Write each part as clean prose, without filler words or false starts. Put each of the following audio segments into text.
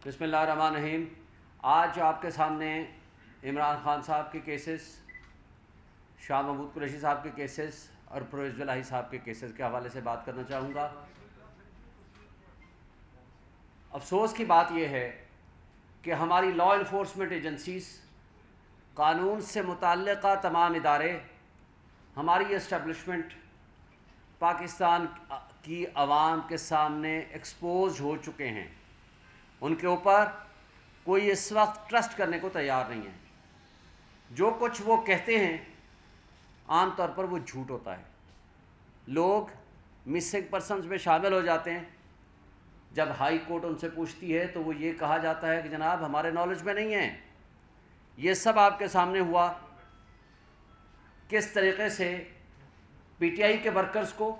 بسم اللہ الرحمن الرحیم۔ آج آپ کے سامنے عمران خان صاحب کے کیسز، شاہ محمود قریشی صاحب کے کیسز اور پرویز الہی صاحب کے کیسز کے حوالے سے بات کرنا چاہوں گا۔ افسوس کی بات یہ ہے کہ ہماری لا انفورسمنٹ ایجنسیز، قانون سے متعلقہ تمام ادارے، ہماری اسٹیبلشمنٹ پاکستان کی عوام کے سامنے ایکسپوز ہو چکے ہیں۔ ان کے اوپر کوئی اس وقت ٹرسٹ کرنے کو تیار نہیں ہے۔ جو کچھ وہ کہتے ہیں عام طور پر وہ جھوٹ ہوتا ہے۔ لوگ مسنگ پرسنز میں شامل ہو جاتے ہیں۔ جب ہائی کورٹ ان سے پوچھتی ہے تو وہ یہ کہا جاتا ہے کہ جناب ہمارے نالج میں نہیں ہیں۔ یہ سب آپ کے سامنے ہوا کس طریقے سے پی ٹی آئی کے ورکرز کو،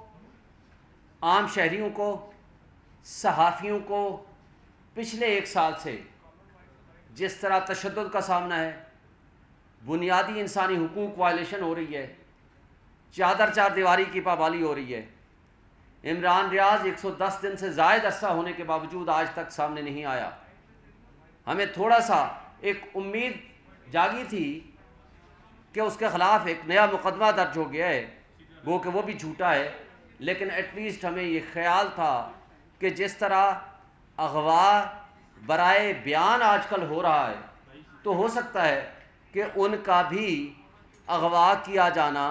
عام شہریوں کو، صحافیوں کو پچھلے ایک سال سے جس طرح تشدد کا سامنا ہے، بنیادی انسانی حقوق وائلیشن ہو رہی ہے، چادر چار دیواری کی پابندی ہو رہی ہے۔ عمران ریاض 110 دن سے زائد عرصہ ہونے کے باوجود آج تک سامنے نہیں آیا۔ ہمیں تھوڑا سا ایک امید جاگی تھی کہ اس کے خلاف ایک نیا مقدمہ درج ہو گیا ہے، وہ کہ وہ بھی جھوٹا ہے، لیکن ایٹ لیسٹ ہمیں یہ خیال تھا کہ جس طرح اغوا برائے بیان آج کل ہو رہا ہے تو ہو سکتا ہے کہ ان کا بھی اغوا کیا جانا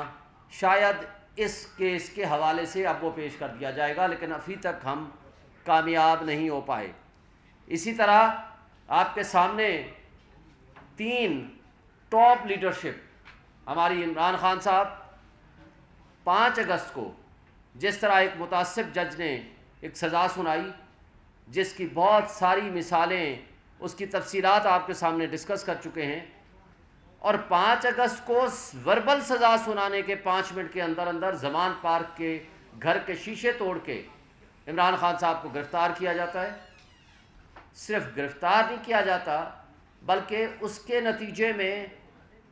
شاید اس کیس کے حوالے سے اب وہ پیش کر دیا جائے گا، لیکن ابھی تک ہم کامیاب نہیں ہو پائے۔ اسی طرح آپ کے سامنے 3 ٹاپ لیڈرشپ ہماری عمران خان صاحب 5 اگست کو جس طرح ایک متعصب جج نے ایک سزا سنائی، جس کی بہت ساری مثالیں، اس کی تفصیلات آپ کے سامنے ڈسکس کر چکے ہیں، اور 5 اگست کو وربل سزا سنانے کے 5 منٹ کے اندر اندر زمان پارک کے گھر کے شیشے توڑ کے عمران خان صاحب کو گرفتار کیا جاتا ہے۔ صرف گرفتار نہیں کیا جاتا بلکہ اس کے نتیجے میں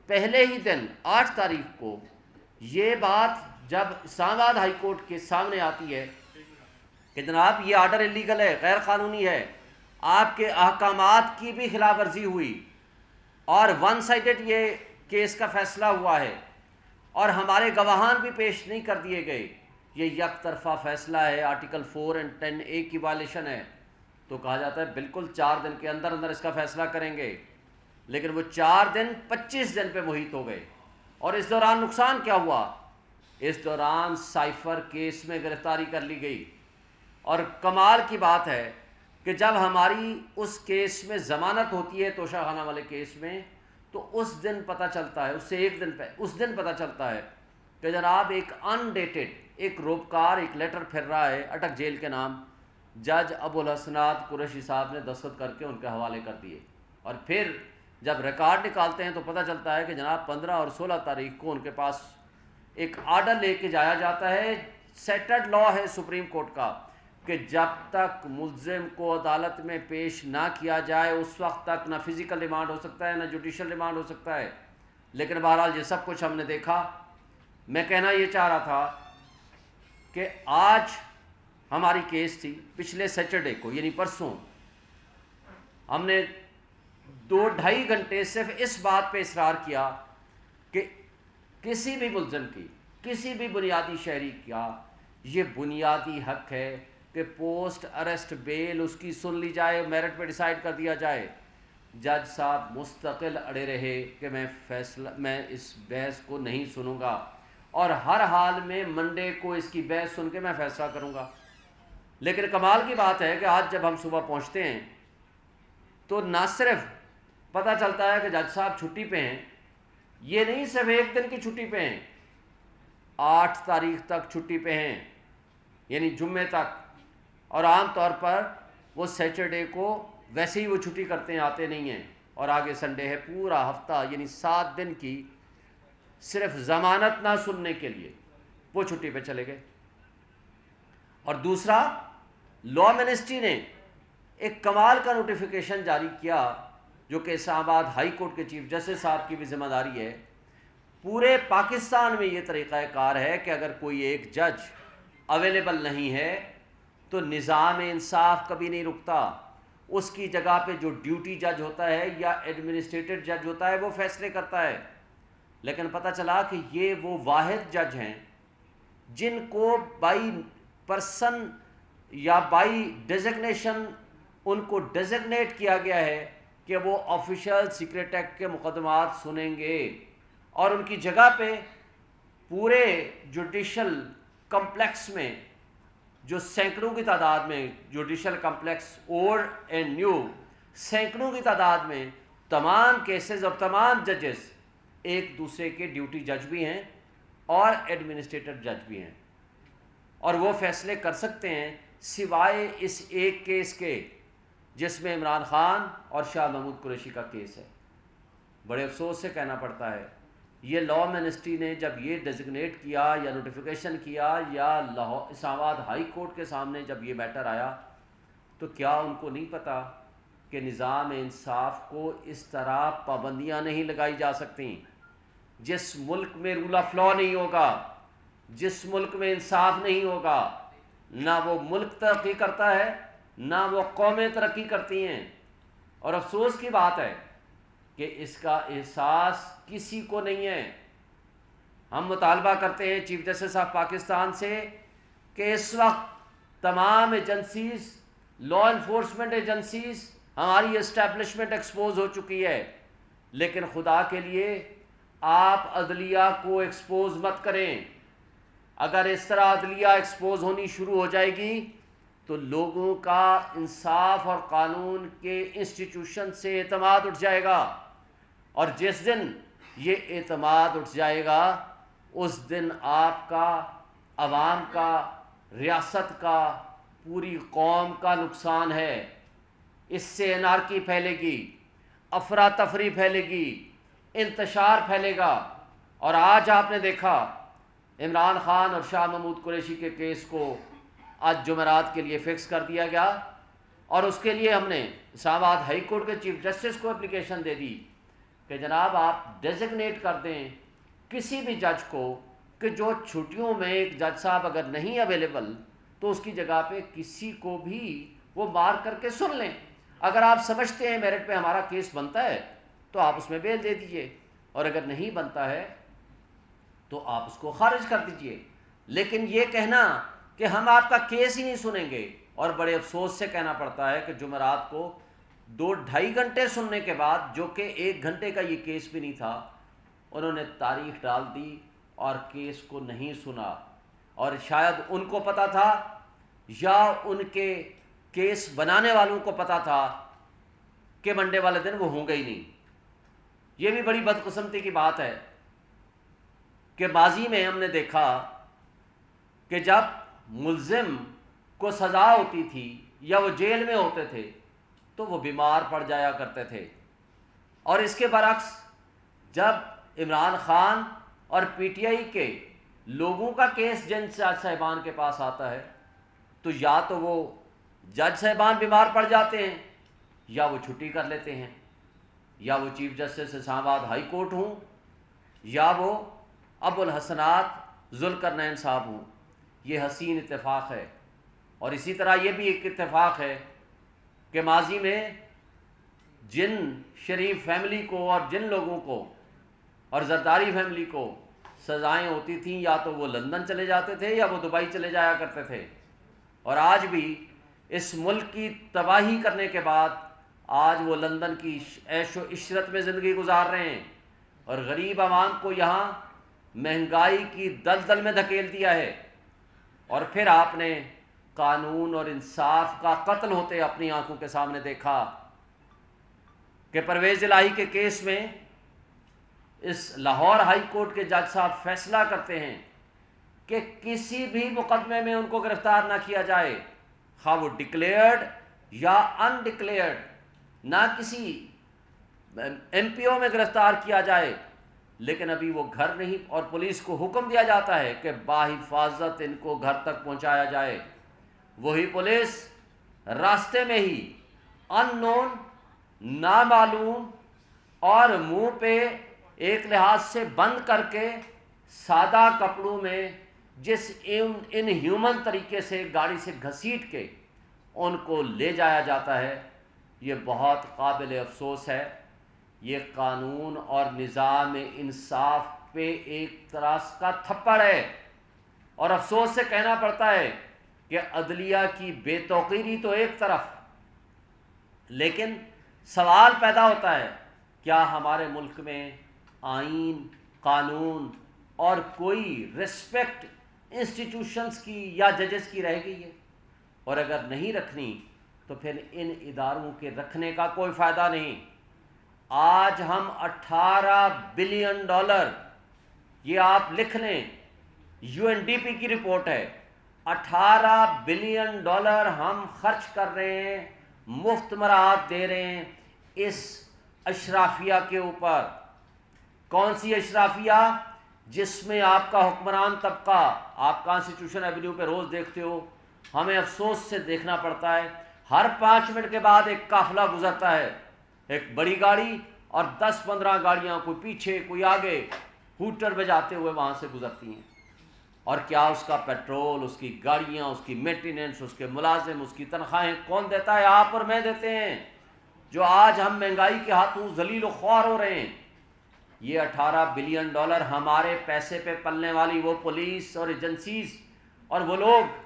پہلے ہی دن 8 تاریخ کو یہ بات جب اسلام آباد ہائی کورٹ کے سامنے آتی ہے کہ جناب یہ آرڈر انلیگل ہے، غیر قانونی ہے، آپ کے احکامات کی بھی خلاف ورزی ہوئی اور ون سائیڈڈ یہ کیس کا فیصلہ ہوا ہے اور ہمارے گواہان بھی پیش نہیں کر دیے گئے، یہ یک طرفہ فیصلہ ہے، آرٹیکل 4 اور 10A کی وائلیشن ہے، تو کہا جاتا ہے بالکل 4 دن کے اندر اندر اس کا فیصلہ کریں گے، لیکن وہ 4 دن 25 دن پہ محیط ہو گئے۔ اور اس دوران نقصان کیا ہوا؟ اس دوران سائفر کیس میں گرفتاری کر لی گئی، اور کمال کی بات ہے کہ جب ہماری اس کیس میں ضمانت ہوتی ہے توشہ خانہ والے کیس میں، تو اس دن پتہ چلتا ہے، اس سے ایک دن پتہ چلتا ہے کہ جناب ایک انڈیٹڈ ایک روپکار ایک لیٹر پھر رہا ہے اٹک جیل کے نام، جج ابو الحسنات قریشی صاحب نے دستخط کر کے ان کے حوالے کر دیے، اور پھر جب ریکارڈ نکالتے ہیں تو پتہ چلتا ہے کہ جناب 15 اور 16 تاریخ کو ان کے پاس ایک آرڈر لے کے جایا جاتا ہے۔ سیٹڈ لا ہے سپریم کورٹ کا کہ جب تک ملزم کو عدالت میں پیش نہ کیا جائے اس وقت تک نہ فزیکل ریمانڈ ہو سکتا ہے نہ جوڈیشل ریمانڈ ہو سکتا ہے، لیکن بہرحال یہ سب کچھ ہم نے دیکھا۔ میں کہنا یہ چاہ رہا تھا کہ آج ہماری کیس تھی، پچھلے سیٹرڈے کو یعنی پرسوں ہم نے 2-2.5 گھنٹے صرف اس بات پہ اصرار کیا کہ کسی بھی ملزم کی، کسی بھی بنیادی شہری کا یہ بنیادی حق ہے کہ پوسٹ اریسٹ بیل اس کی سن لی جائے، میرٹ پہ ڈیسائیڈ کر دیا جائے۔ جج صاحب مستقل اڑے رہے کہ میں اس بحث کو نہیں سنوں گا اور ہر حال میں منڈے کو اس کی بحث سن کے میں فیصلہ کروں گا۔ لیکن کمال کی بات ہے کہ آج جب ہم صبح پہنچتے ہیں تو نہ صرف پتہ چلتا ہے کہ جج صاحب چھٹی پہ ہیں، یہ نہیں صرف ایک دن کی چھٹی پہ ہیں، 8 تاریخ تک چھٹی پہ ہیں، یعنی جمعے تک، اور عام طور پر وہ سیٹرڈے کو ویسے ہی وہ چھٹی کرتے ہیں، آتے نہیں ہیں، اور آگے سنڈے ہے، پورا ہفتہ یعنی 7 دن کی صرف ضمانت نہ سننے کے لیے وہ چھٹی پہ چلے گئے۔ اور دوسرا، لا منسٹری نے ایک کمال کا نوٹیفیکیشن جاری کیا جو کہ اسلام آباد ہائی کورٹ کے چیف جسٹس صاحب کی بھی ذمہ داری ہے۔ پورے پاکستان میں یہ طریقہ کار ہے کہ اگر کوئی ایک جج اویلیبل نہیں ہے تو نظام انصاف کبھی نہیں رکتا، اس کی جگہ پہ جو ڈیوٹی جج ہوتا ہے یا ایڈمنسٹریٹر جج ہوتا ہے وہ فیصلے کرتا ہے. لیکن پتہ چلا کہ یہ وہ واحد جج ہیں جن کو بائی پرسن یا بائی ڈیزگنیشن ان کو ڈیزگنیٹ کیا گیا ہے کہ وہ آفیشل سیکریٹ ایکٹ کے مقدمات سنیں گے، اور ان کی جگہ پہ پورے جوڈیشل کمپلیکس میں جو سینکڑوں کی تعداد میں judicial complex old and new سینکڑوں کی تعداد میں تمام کیسز اور تمام ججز ایک دوسرے کے ڈیوٹی جج بھی ہیں اور ایڈمنسٹریٹر جج بھی ہیں، اور وہ فیصلے کر سکتے ہیں سوائے اس ایک کیس کے جس میں عمران خان اور شاہ محمود قریشی کا کیس ہے. بڑے افسوس سے کہنا پڑتا ہے یہ لا منسٹری نے جب یہ ڈیزگنیٹ کیا یا نوٹیفیکیشن کیا یا اسلام آباد ہائی کورٹ کے سامنے جب یہ میٹر آیا تو کیا ان کو نہیں پتا کہ نظام انصاف کو اس طرح پابندیاں نہیں لگائی جا سکتیں؟ جس ملک میں رول آف لا نہیں ہوگا، جس ملک میں انصاف نہیں ہوگا، نہ وہ ملک ترقی کرتا ہے نہ وہ قومیں ترقی کرتی ہیں. اور افسوس کی بات ہے کہ اس کا احساس کسی کو نہیں ہے. ہم مطالبہ کرتے ہیں چیف جسٹس آف پاکستان سے کہ اس وقت تمام ایجنسیز، لا انفورسمنٹ ایجنسیز، ہماری اسٹیبلشمنٹ ایکسپوز ہو چکی ہے، لیکن خدا کے لیے آپ عدلیہ کو ایکسپوز مت کریں. اگر اس طرح عدلیہ ایکسپوز ہونی شروع ہو جائے گی تو لوگوں کا انصاف اور قانون کے انسٹیٹیوشن سے اعتماد اٹھ جائے گا، اور جس دن یہ اعتماد اٹھ جائے گا اس دن آپ کا، عوام کا، ریاست کا، پوری قوم کا نقصان ہے. اس سے انارکی پھیلے گی، افراتفری پھیلے گی، انتشار پھیلے گا. اور آج آپ نے دیکھا عمران خان اور شاہ محمود قریشی کے کیس کو آج جمعرات کے لیے فکس کر دیا گیا، اور اس کے لیے ہم نے اسلام آباد ہائی کورٹ کے چیف جسٹس کو اپلیکیشن دے دی کہ جناب آپ ڈیزگنیٹ کر دیں کسی بھی جج کو کہ جو چھٹیوں میں ایک جج صاحب اگر نہیں اویلیبل تو اس کی جگہ پہ کسی کو بھی وہ مار کر کے سن لیں. اگر آپ سمجھتے ہیں میرٹ پہ ہمارا کیس بنتا ہے تو آپ اس میں بیل دے دیجئے، اور اگر نہیں بنتا ہے تو آپ اس کو خارج کر دیجئے. لیکن یہ کہنا کہ ہم آپ کا کیس ہی نہیں سنیں گے، اور بڑے افسوس سے کہنا پڑتا ہے کہ جمعرات کو 2-2.5 گھنٹے سننے کے بعد، جو کہ 1 گھنٹے کا یہ کیس بھی نہیں تھا، انہوں نے تاریخ ڈال دی اور کیس کو نہیں سنا. اور شاید ان کو پتا تھا یا ان کے کیس بنانے والوں کو پتا تھا کہ منڈے والے دن وہ ہوں گے ہی نہیں. یہ بھی بڑی بدقسمتی کی بات ہے کہ ماضی میں ہم نے دیکھا کہ جب ملزم کو سزا ہوتی تھی یا وہ جیل میں ہوتے تھے تو وہ بیمار پڑ جایا کرتے تھے، اور اس کے برعکس جب عمران خان اور پی ٹی آئی کے لوگوں کا کیس جج صاحبان کے پاس آتا ہے تو یا تو وہ جج صاحبان بیمار پڑ جاتے ہیں یا وہ چھٹی کر لیتے ہیں، یا وہ چیف جسٹس اسلام آباد ہائی کورٹ ہوں یا وہ ابو الحسنات ذوالقرنین صاحب ہوں. یہ حسین اتفاق ہے. اور اسی طرح یہ بھی ایک اتفاق ہے کہ ماضی میں جن شریف فیملی کو اور جن لوگوں کو اور زرداری فیملی کو سزائیں ہوتی تھیں یا تو وہ لندن چلے جاتے تھے یا وہ دبئی چلے جایا کرتے تھے، اور آج بھی اس ملک کی تباہی کرنے کے بعد آج وہ لندن کی عیش و عشرت میں زندگی گزار رہے ہیں، اور غریب عوام کو یہاں مہنگائی کی دلدل میں دھکیل دیا ہے. اور پھر آپ نے قانون اور انصاف کا قتل ہوتے اپنی آنکھوں کے سامنے دیکھا کہ پرویز الہی کے کیس میں اس لاہور ہائی کورٹ کے جج صاحب فیصلہ کرتے ہیں کہ کسی بھی مقدمے میں ان کو گرفتار نہ کیا جائے، خواہ وہ ڈکلیئرڈ یا ان ڈکلیئرڈ، نہ کسی ایم پی او میں گرفتار کیا جائے، لیکن ابھی وہ گھر نہیں، اور پولیس کو حکم دیا جاتا ہے کہ باحفاظت ان کو گھر تک پہنچایا جائے. وہی پولیس راستے میں ہی ان نون، نامعلوم اور منہ پہ ایک لحاظ سے بند کر کے سادہ کپڑوں میں جس ان ہیومن طریقے سے گاڑی سے گھسیٹ کے ان کو لے جایا جاتا ہے. یہ بہت قابل افسوس ہے. یہ قانون اور نظام انصاف پہ ایک طرح کا تھپڑ ہے، اور افسوس سے کہنا پڑتا ہے کہ عدلیہ کی بے توقیری تو ایک طرف، لیکن سوال پیدا ہوتا ہے کیا ہمارے ملک میں آئین، قانون اور کوئی رسپیکٹ انسٹیٹیوشنز کی یا ججز کی رہ گئی ہے؟ اور اگر نہیں رکھنی تو پھر ان اداروں کے رکھنے کا کوئی فائدہ نہیں. آج ہم $18 بلین، یہ آپ لکھ لیں، UNDP کی رپورٹ ہے، $18 بلین ہم خرچ کر رہے ہیں، مفت مراحت دے رہے ہیں اس اشرافیہ کے اوپر. کون سی اشرافیہ؟ جس میں آپ کا حکمران طبقہ، آپ کانسٹیٹیوشن ایونیو پہ روز دیکھتے ہو، ہمیں افسوس سے دیکھنا پڑتا ہے، ہر 5 منٹ کے بعد ایک قافلہ گزرتا ہے، ایک بڑی گاڑی اور 10-15 گاڑیاں، کوئی پیچھے کوئی آگے، ہوٹر بجاتے ہوئے وہاں سے گزرتی ہیں. اور کیا اس کا پیٹرول، اس کی گاڑیاں، اس کی مینٹیننس، اس کے ملازم، اس کی تنخواہیں کون دیتا ہے؟ آپ اور میں دیتے ہیں، جو آج ہم مہنگائی کے ہاتھوں ذلیل و خوار ہو رہے ہیں. یہ $18 بلین ہمارے پیسے پہ پلنے والی وہ پولیس اور ایجنسیز اور وہ لوگ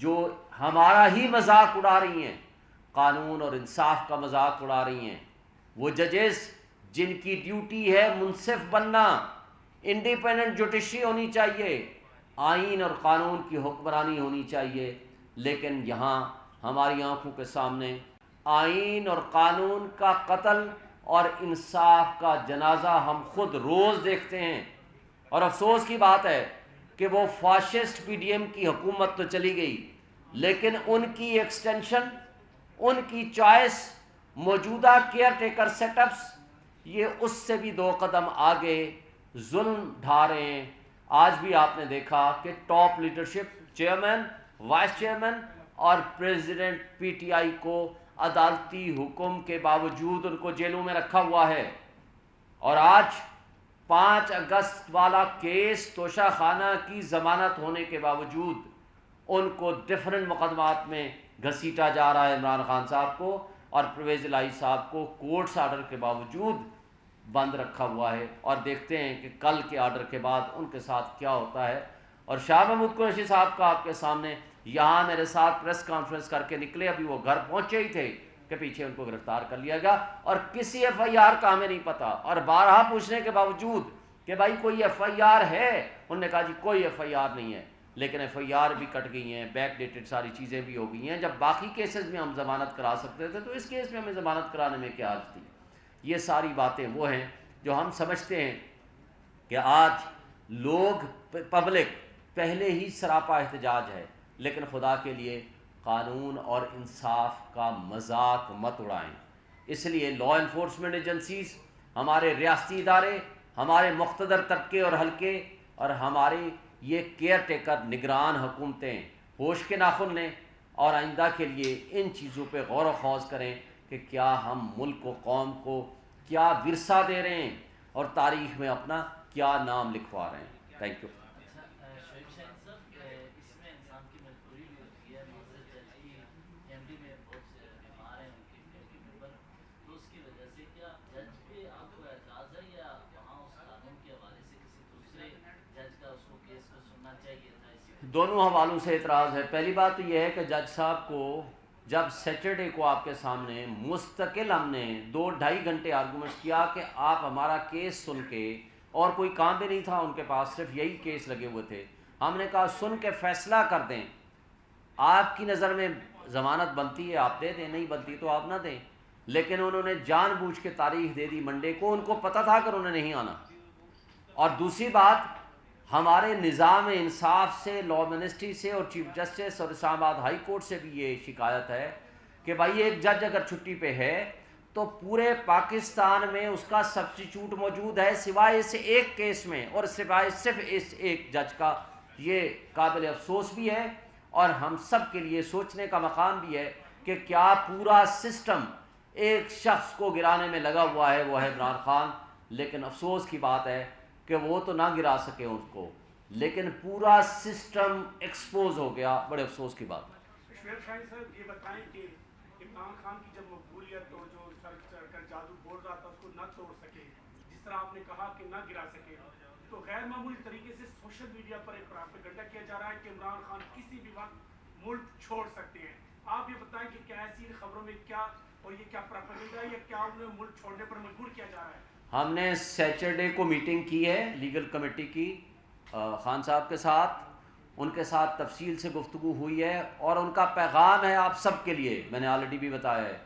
جو ہمارا ہی مذاق اڑا رہی ہیں، قانون اور انصاف کا مذاق اڑا رہی ہیں، وہ ججز جن کی ڈیوٹی ہے منصف بننا، انڈیپینڈنٹ جوڈیشری ہونی چاہیے، آئین اور قانون کی حکمرانی ہونی چاہیے، لیکن یہاں ہماری آنکھوں کے سامنے آئین اور قانون کا قتل اور انصاف کا جنازہ ہم خود روز دیکھتے ہیں. اور افسوس کی بات ہے کہ وہ فاشسٹ PDM کی حکومت تو چلی گئی، لیکن ان کی ایکسٹینشن، ان کی چوائس، موجودہ کیئر ٹیکر سیٹ اپس، یہ اس سے بھی 2 قدم آگے ظلم ڈھا رہے ہیں. آج بھی آپ نے دیکھا کہ top leadership, chairman, vice chairman اور پریزیڈنٹ PTI کو عدالتی حکم کے باوجود ان کو جیلوں میں رکھا ہوا ہے. اور آج 5 اگست والا کیس توشہ خانہ کی ضمانت ہونے کے باوجود ان کو ڈفرنٹ مقدمات میں گھسیٹا جا رہا ہے. عمران خان صاحب کو اور پرویز الہی صاحب کو کورٹس آرڈر کے باوجود بند رکھا ہوا ہے، اور دیکھتے ہیں کہ کل کے آرڈر کے بعد ان کے ساتھ کیا ہوتا ہے. اور شاہ محمود قریشی صاحب کا آپ کے سامنے یہاں میرے ساتھ پریس کانفرنس کر کے نکلے، ابھی وہ گھر پہنچے ہی تھے کہ پیچھے ان کو گرفتار کر لیا گیا، اور کسی FIR کا ہمیں نہیں پتا. اور بارہا پوچھنے کے باوجود کہ بھائی کوئی FIR ہے، انہوں نے کہا جی کوئی FIR نہیں ہے. لیکن FIR بھی کٹ گئی ہیں، بیک ڈیٹڈ ساری چیزیں بھی ہو گئی ہیں. جب باقی کیسز میں ہم ضمانت کرا سکتے تھے تو اس کیس میں ہمیں ضمانت کرانے میں کیا حرج تھی؟ یہ ساری باتیں وہ ہیں جو ہم سمجھتے ہیں کہ آج لوگ، پبلک پہلے ہی سراپا احتجاج ہے، لیکن خدا کے لیے قانون اور انصاف کا مذاق مت اڑائیں. اس لیے لا انفورسمنٹ ایجنسیز، ہمارے ریاستی ادارے، ہمارے مقتدر طبقے اور حلقے، اور ہماری یہ کیئر ٹیکر نگران حکومتیں ہوش کے ناخن لیں اور آئندہ کے لیے ان چیزوں پہ غور و خوض کریں کہ کیا ہم ملک و قوم کو کیا ورثہ دے رہے ہیں اور تاریخ میں اپنا کیا نام لکھوا رہے ہیں. Thank you. دونوں حوالوں سے اعتراض ہے. پہلی بات تو یہ ہے کہ جج صاحب کو جب سیٹرڈے کو آپ کے سامنے مستقل ہم نے 2-2.5 گھنٹے آرگومنٹس کیا کہ آپ ہمارا کیس سن کے، اور کوئی کام بھی نہیں تھا ان کے پاس، صرف یہی کیس لگے ہوئے تھے، ہم نے کہا سن کے فیصلہ کر دیں، آپ کی نظر میں ضمانت بنتی ہے آپ دے دیں، نہیں بنتی تو آپ نہ دیں. لیکن انہوں نے جان بوجھ کے تاریخ دے دی منڈے کو، ان کو پتہ تھا کہ انہوں نے نہیں آنا. اور دوسری بات، ہمارے نظام انصاف سے، لا منسٹری سے اور چیف جسٹس اور اسلام آباد ہائی کورٹ سے بھی یہ شکایت ہے کہ بھائی ایک جج اگر چھٹی پہ ہے تو پورے پاکستان میں اس کا سبسٹیچیوٹ موجود ہے سوائے اس ایک کیس میں، اور سوائے صرف اس ایک جج کا. یہ قابل افسوس بھی ہے اور ہم سب کے لیے سوچنے کا مقام بھی ہے کہ کیا پورا سسٹم ایک شخص کو گرانے میں لگا ہوا ہے، وہ ہے عمران خان. لیکن افسوس کی بات ہے کہ وہ تو نہ گرا سکے اس کو، لیکن پورا سسٹم ایکسپوز ہو گیا. بڑے افسوس کی بات ہے. شعیب شاہی صاحب یہ بتائیں کہ عمران خان کی جب مقبولیت تو جو سر چڑھ کر جادو بول رہا تھا اس کو نہ توڑ سکے، جس طرح آپ نے کہا کہ نہ گرا سکے، تو غیر معمولی طریقے سے سوشل میڈیا پر ایک پروپیگنڈا کیا جا رہا ہے کہ عمران خان کسی بھی وقت ملک چھوڑ سکتے ہیں. آپ یہ بتائیں کہ کیا ایسی خبروں میں کیا، اور یہ کیا پروپیگنڈا ہے یا کیا انہیں ملک چھوڑنے پر مجبور کیا جا رہا ہے؟ ہم نے سیچرڈے کو میٹنگ کی ہے لیگل کمیٹی کی خان صاحب کے ساتھ، ان کے ساتھ تفصیل سے گفتگو ہوئی ہے، اور ان کا پیغام ہے آپ سب کے لیے، میں نے آلریڈی بھی بتایا ہے،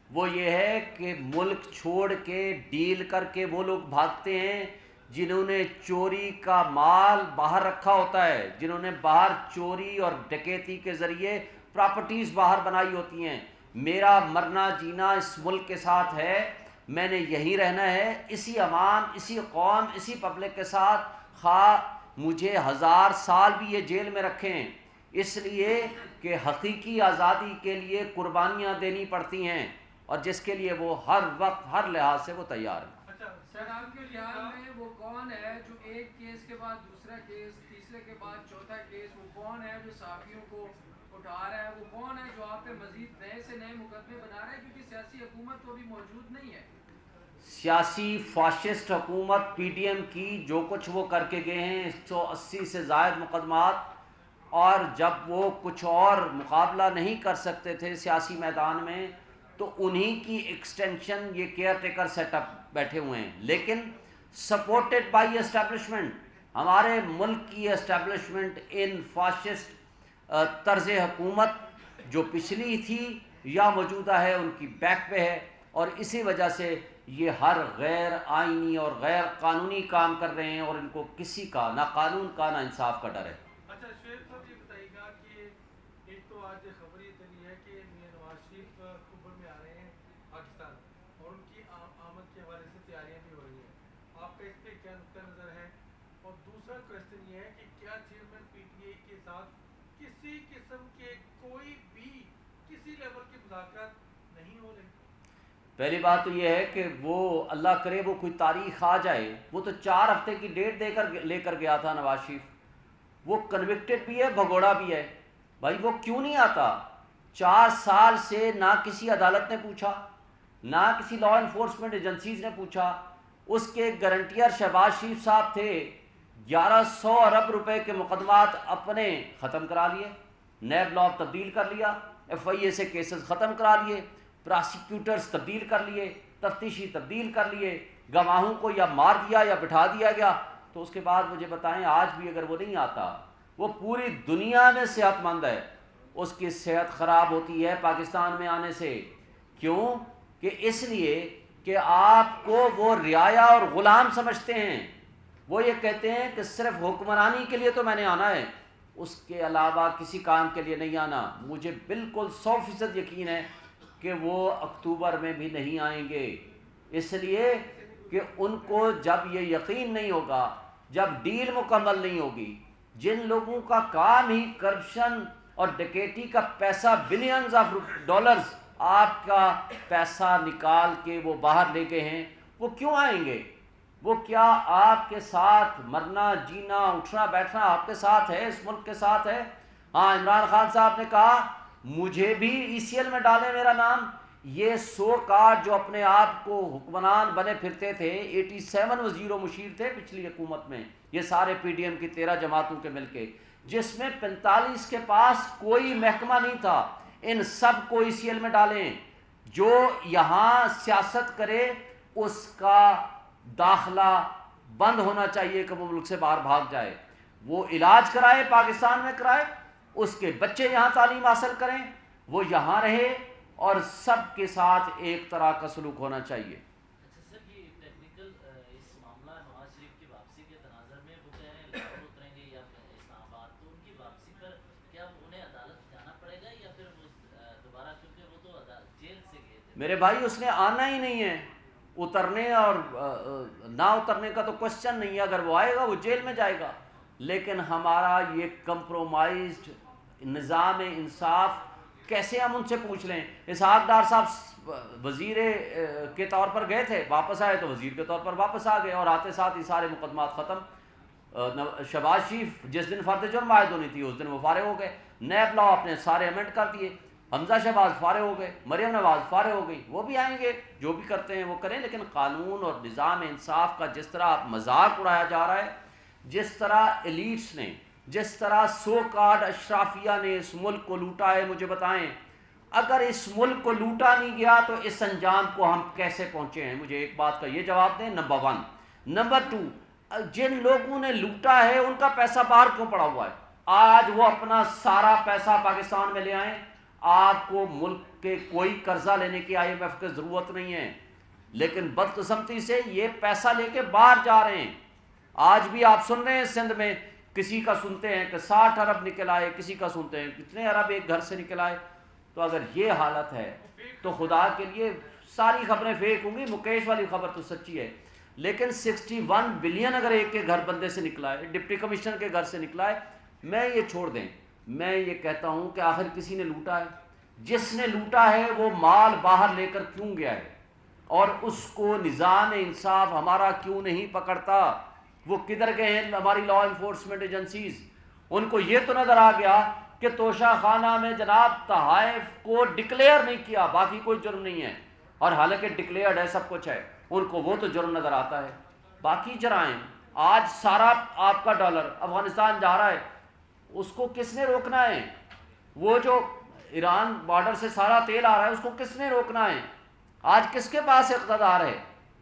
وہ یہ ہے کہ ملک چھوڑ کے ڈیل کر کے وہ لوگ بھاگتے ہیں جنہوں نے چوری کا مال باہر رکھا ہوتا ہے، جنہوں نے باہر چوری اور ڈکیتی کے ذریعے پراپرٹیز باہر بنائی ہوتی ہیں. میرا مرنا جینا اس ملک کے ساتھ ہے، میں نے یہی رہنا ہے، اسی عوام، اسی قوم، اسی پبلک کے ساتھ، خواہ مجھے 1000 سال بھی یہ جیل میں رکھیں، اس لیے کہ حقیقی آزادی کے لیے قربانیاں دینی پڑتی ہیں، اور جس کے لیے وہ ہر وقت ہر لحاظ سے وہ تیار ہیں. سر آپ کے خیال میں وہ کون ہے جو ایک کیس کے بعد دوسرا کیس، تیسرے کے بعد چوتھا کیس، وہ کون ہے جو صحافیوں کو اٹھا رہا ہے، وہ کون ہے جو آپ پہ مزید نئے سے نئے مقدمے بنا رہا ہے، کیونکہ سیاسی حکومت تو ابھی موجود نہیں ہے؟ سیاسی فاشسٹ حکومت پی ڈی ایم کی جو کچھ وہ کر کے گئے ہیں، 180 سے زائد مقدمات، اور جب وہ کچھ اور مقابلہ نہیں کر سکتے تھے سیاسی میدان میں تو انہی کی ایکسٹینشن یہ کیئر ٹیکر سیٹ اپ بیٹھے ہوئے ہیں، لیکن سپورٹڈ بائی اسٹیبلشمنٹ، ہمارے ملک کی اسٹیبلشمنٹ ان فاشسٹ طرز حکومت جو پچھلی تھی یا موجودہ ہے ان کی بیک پہ ہے، اور اسی وجہ سے یہ ہر غیر آئینی اور غیر قانونی کام کر رہے ہیں، اور ان کو کسی کا نہ قانون کا نہ انصاف کا ڈر ہے. اچھا شعیب صاحب یہ بتائیے گا کہ ایک تو آج خبر یہ چلی ہے کہ میاں نواز شریف اکتوبر میں آ رہے ہیں پاکستان، اور ان کی آمد کے حوالے سے تیاریاں بھی ہو رہی ہیں، آپ کا اس پہ کیا نقطہ نظر ہے؟ اور دوسرا کویشچن یہ ہے کہ کیا چیئرمین پی ٹی آئی کے ساتھ کسی قسم کے کوئی بھی کسی لیول کے مذاکرات نہیں ہو رہے؟ پہلی بات تو یہ ہے کہ وہ اللہ کرے وہ کوئی تاریخ آ جائے، وہ تو 4 ہفتے کی ڈیٹ لے کر گیا تھا نواز شریف، وہ کنوکٹڈ بھی ہے، بھگوڑا بھی ہے. بھائی وہ کیوں نہیں آتا؟ 4 سال سے نہ کسی عدالت نے پوچھا، نہ کسی لا انفورسمنٹ ایجنسیز نے پوچھا. اس کے گارنٹیئر شہباز شریف صاحب تھے، 1100 ارب روپے کے مقدمات اپنے ختم کرا لیے، نیب لا تبدیل کر لیا، ایف آئی اے سے کیسز ختم کرا لیے، پراسیکیوٹرز تبدیل کر لیے، تفتیشی تبدیل کر لیے، گواہوں کو یا مار دیا یا بٹھا دیا گیا. تو اس کے بعد مجھے بتائیں آج بھی اگر وہ نہیں آتا، وہ پوری دنیا میں صحت مند ہے، اس کی صحت خراب ہوتی ہے پاکستان میں آنے سے. کیوں؟ کہ اس لیے کہ آپ کو وہ رعایا اور غلام سمجھتے ہیں. وہ یہ کہتے ہیں کہ صرف حکمرانی کے لیے تو میں نے آنا ہے، اس کے علاوہ کسی کام کے لیے نہیں آنا. مجھے بالکل 100% یقین ہے کہ وہ اکتوبر میں بھی نہیں آئیں گے، اس لیے کہ ان کو جب یہ یقین نہیں ہوگا، جب ڈیل مکمل نہیں ہوگی، جن لوگوں کا کام ہی کرپشن اور ڈکیٹی کا پیسہ بلینز آف ڈالرز آپ کا پیسہ نکال کے وہ باہر لے گئے ہیں، وہ کیوں آئیں گے؟ وہ کیا آپ کے ساتھ مرنا جینا اٹھنا بیٹھنا آپ کے ساتھ ہے، اس ملک کے ساتھ ہے؟ ہاں عمران خان صاحب نے کہا مجھے بھی ای سی ایل میں ڈالیں میرا نام. یہ 100 کارڈ جو اپنے آپ کو حکمران بنے پھرتے تھے، 87 وزیر و مشیر تھے پچھلی حکومت میں، یہ سارے پی ڈی ایم کی 13 جماعتوں کے مل کے، جس میں 45 کے پاس کوئی محکمہ نہیں تھا. ان سب کو ای سی ایل میں ڈالیں. جو یہاں سیاست کرے اس کا داخلہ بند ہونا چاہیے کہ وہ ملک سے باہر بھاگ جائے. وہ علاج کرائے پاکستان میں کرائے، اس کے بچے یہاں تعلیم حاصل کریں، وہ یہاں رہے، اور سب کے ساتھ ایک طرح کا سلوک ہونا چاہیے. اچھا سر، یہ ٹیکنیکل اس معاملہ نواز شریف کی واپسی کے تناظر میں وہ کہہ رہے ہیں لاہور اتریں گے یا اسلام آباد، تو ان کی واپسی پر کیا انہیں عدالت جانا پڑے گا یا پھر وہ دوبارہ، کیونکہ وہ تو جیل سے گئے تھے؟ میرے بھائی اس نے آنا ہی نہیں ہے، اترنے اور نہ اترنے کا تو کوشچن نہیں ہے. اگر وہ آئے گا وہ جیل میں جائے گا. لیکن ہمارا یہ کمپرومائزڈ نظام انصاف کیسے ہم ان سے پوچھ لیں؟ اسحاق ڈار صاحب وزیر کے طور پر گئے تھے، واپس آئے تو وزیر کے طور پر واپس آ گئے، اور آتے ساتھ ہی سارے مقدمات ختم. شہباز شریف جس دن فرد جرم عائد ہونی تھی اس دن وہ فارغ ہو گئے، نیب لا اپنے سارے امینڈ کر دیے. حمزہ شہباز فارغ ہو گئے، مریم نواز فارغ ہو گئی، وہ بھی آئیں گے، جو بھی کرتے ہیں وہ کریں، لیکن قانون اور نظام انصاف کا جس طرح آپ مذاق اڑایا جا رہا ہے، جس طرح ایلیٹس نے، جس طرح سو کارڈ اشرافیہ نے اس ملک کو لوٹا ہے، مجھے بتائیں اگر اس ملک کو لوٹا نہیں گیا تو اس انجام کو ہم کیسے پہنچے ہیں؟ مجھے ایک بات کا یہ جواب دیں، نمبر 1۔ نمبر 2، جن لوگوں نے لوٹا ہے ان کا پیسہ باہر کیوں پڑا ہوا ہے؟ آج وہ اپنا سارا پیسہ پاکستان میں لے آئیں، آپ کو ملک کے کوئی قرضہ لینے کی IMF کی ضرورت نہیں ہے، لیکن بدقسمتی سے یہ پیسہ لے کے باہر جا رہے ہیں۔ آج بھی آپ سن رہے ہیں سندھ میں کسی کا سنتے ہیں کہ 60 ارب نکل آئے، کسی کا سنتے ہیں کتنے ارب ایک گھر سے نکل آئے۔ تو اگر یہ حالت ہے تو خدا کے لیے ساری خبریں فیک ہوں گی، مکیش والی خبر تو سچی ہے، لیکن 61 بلین اگر ایک کے گھر بندے سے نکلا ہے، ڈپٹی کمشنر کے گھر سے نکلا ہے، میں یہ چھوڑ دیں، میں یہ کہتا ہوں کہ آخر کسی نے لوٹا ہے، جس نے لوٹا ہے وہ مال باہر لے کر کیوں گیا ہے، اور اس کو نظام انصاف ہمارا کیوں نہیں پکڑتا؟ وہ کدھر گئے ہیں ہماری لا انفورسمنٹ ایجنسیز؟ ان کو یہ تو نظر آ گیا کہ توشہ خانہ میں جناب تحائف کو ڈکلیئر نہیں کیا، باقی کوئی جرم نہیں ہے، اور حالانکہ ڈکلیئرڈ ہے، سب کچھ ہے، ان کو وہ تو جرم نظر آتا ہے۔ باقی جرائم، آج سارا آپ کا ڈالر افغانستان جا رہا ہے، اس کو کس نے روکنا ہے؟ وہ جو ایران بارڈر سے سارا تیل آ رہا ہے، اس کو کس نے روکنا ہے؟ آج کس کے پاس اقتدار ہے،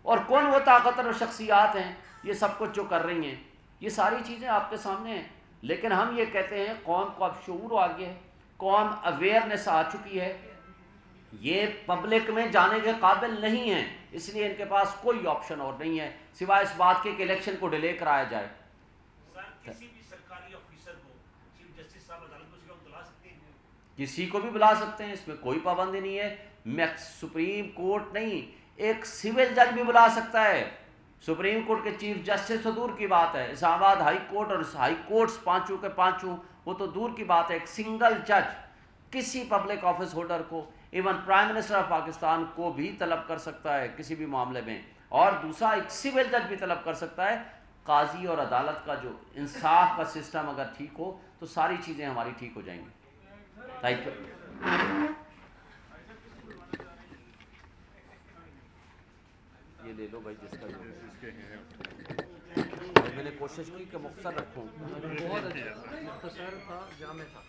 اور کون وہ طاقتور شخصیات ہیں یہ سب کچھ جو کر رہی ہیں؟ یہ ساری چیزیں آپ کے سامنے ہیں، لیکن ہم یہ کہتے ہیں قوم کو اب شعور آ گیا ہے، قوم اویئرنیس آ چکی ہے، یہ پبلک میں جانے کے قابل نہیں ہیں، اس لیے ان کے پاس کوئی آپشن اور نہیں ہے سوائے اس بات کے کہ الیکشن کو ڈیلے کرایا جائے۔ کسی بھی سرکاری آفیسر کو چیف جسٹس صاحب عدالت کو بلا سکتے ہیں، کسی کو بھی بلا سکتے ہیں، اس میں کوئی پابندی نہیں ہے، سپریم کورٹ نہیں، ایک سول جج بھی بلا سکتا ہے، سپریم کورٹ کے چیف جسٹس تو دور کی بات ہے، اسلام آباد ہائی کورٹ اور ہائی کورٹس پانچوں کے پانچوں وہ تو دور کی بات ہے، ایک سنگل جج کسی پبلک آفس ہولڈر کو، even prime minister of Pakistan کو بھی طلب کر سکتا ہے کسی بھی معاملے میں، اور دوسرا ایک سول جج بھی طلب کر سکتا ہے۔ قاضی اور عدالت کا جو انصاف کا سسٹم اگر ٹھیک ہو تو ساری چیزیں ہماری ٹھیک ہو جائیں گی۔ Thank you. یہ لے لو بھائی جس کا میں نے کوشش کی کہ مختصر رکھوں، بہت اچھا، مختصر تھا، جامع تھا۔